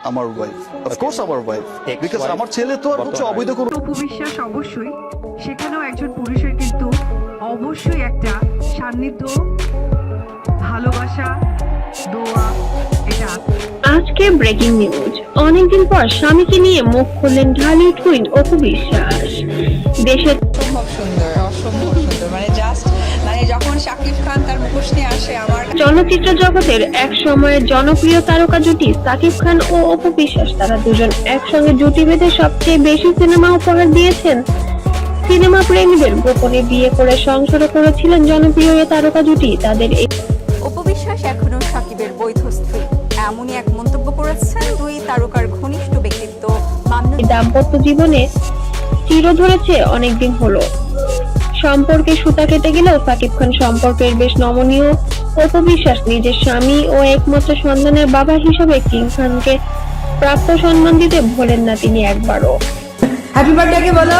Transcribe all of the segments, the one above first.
আমার wife, of course আমার wife, because আমার ছেলে তো আর হচ্ছে অবৈধ কোনো। অপু বিশ্বাস অবশ্যই সেখানেও একজন পুরুষের কিন্তু অবশ্যই একটা সান্নিধ্য, ভালোবাসা, দোয়া এটা আছে। আজকে ব্রেকিং নিউজ, অনেকদিন পর স্বামীকে নিয়ে মুখ খুললেন ঢালিউড কুইন অপু বিশ্বাস। দেশের অসম্ভব সুন্দর, অসম্ভব সুন্দর, মানে জাস্ট মানে যখন শাকিব খান তার মুখোশ নিয়ে আসে আমার চলচ্চিত্র জগতের এক সময়ের জনপ্রিয় তারকা জুটি সাকিব খান ও অপু বিশ্বাস, তারা দুজন একসঙ্গে জুটি বেঁধে সবচেয়ে বেশি সিনেমা উপহার দিয়েছেন। সিনেমা প্রেমীদের গোপনে বিয়ে করে সংসারও করেছিলেন জনপ্রিয় এই তারকা জুটি। তাদের এই অপু বিশ্বাস এখনো সাকিবের বৈধ স্ত্রী, এমনই এক মন্তব্য করেছেন দুই তারকার ঘনিষ্ঠ ব্যক্তিত্ব মামুন। দাম্পত্য জীবনে চির ধরেছে অনেকদিন হলো, সম্পর্কে সুতা কেটে গেলেও সাকিব খান সম্পর্কের বেশ নমনীয়। অপু বিশ্বাস নিজের স্বামী ও একমাত্র সন্তানের বাবা হিসেবে কিং খানকে প্রাপ্ত সম্মান দিতে ভোলেন না তিনি একবারও। হ্যাপি বার্থডে বলো।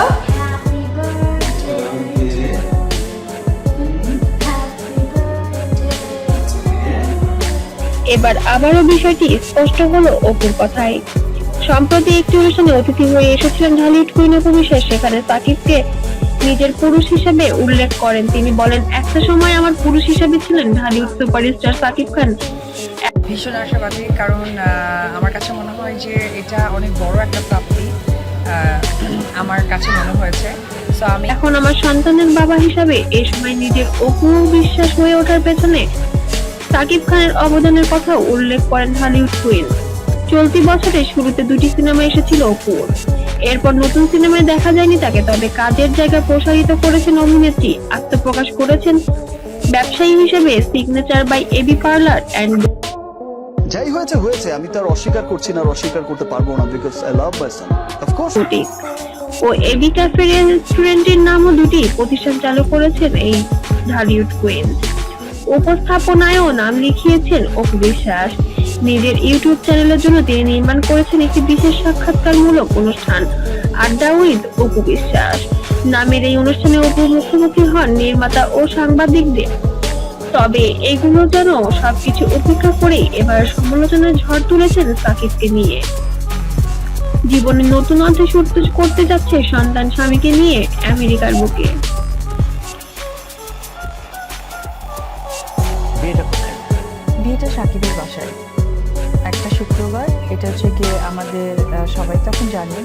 এবার আবারও বিষয়টি স্পষ্ট হলো অপুর কথায়। সম্প্রতি একটি অনুষ্ঠানে অতিথি হয়ে এসেছিলেন ঢালিউড কুইন অপু বিশ্বাস, সেখানে সাকিবকে নিজের পুরুষ হিসেবে উল্লেখ করেন তিনি। বলেন, একটা সময় আমার পুরুষ হিসেবে ছিলেন ঢালিউড সুপারস্টার সাকিব খান। ভীষণ আশাবাদী, কারণ আমার কাছে মনে হয় যে এটা অনেক বড় একটা প্রাপ্তি আমার কাছে মনে হয়েছে। সো আমি এখন আমার সন্তানের বাবা হিসাবে এই সময় নিজের অপু বিশ্বাস হয়ে ওঠার পেছনে সাকিব খানের অবদানের কথা উল্লেখ করেন ঢালিউড কুইন। চলতি বছরের শুরুতে দুটি সিনেমা এসেছিল অপুর, এরপর নতুন সিনেমায় দেখা যায়নি তাকে। তবে কাজের জায়গা প্রসারিত করেছেন অভিনেত্রী, আত্মপ্রকাশ করেছেন ব্যবসায়ী হিসেবে signature by AB parlour and. যাই হয়েছে হয়েছে, আমি তার অস্বীকার করছি না, আর অস্বীকার করতে পারবো না, because I love my son, of course. ও এবি ক্যাফে রেস্টুরেন্টের নামও দুটি প্রতিষ্ঠান চালু করেছেন এই ঢালিউড কুইন। উপস্থাপনায়ও নাম লিখিয়েছেন অপু বিশ্বাস। নিজের ইউটিউব চ্যানেলের জন্য তিনি নির্মাণ করেছেন একটি বিশেষ সাক্ষাৎকারমূলক অনুষ্ঠান, আড্ডা উইথ অপু বিশ্বাস নামের এই অনুষ্ঠানে অপু মুখোমুখি হন নির্মাতা ও সাংবাদিকদের। তবে এগুলো যেন সবকিছু উপেক্ষা করে এবার সমালোচনার ঝড় তুলেছেন সাকিবকে নিয়ে। জীবনে নতুন অধ্যায় শুরু করতে যাচ্ছে সন্তান স্বামীকে নিয়ে আমেরিকার বুকে। বিয়েটা সাকিবের বাসায় একটা শুক্রবার, এটা হচ্ছে গিয়ে আমাদের সবাই তখন জানেন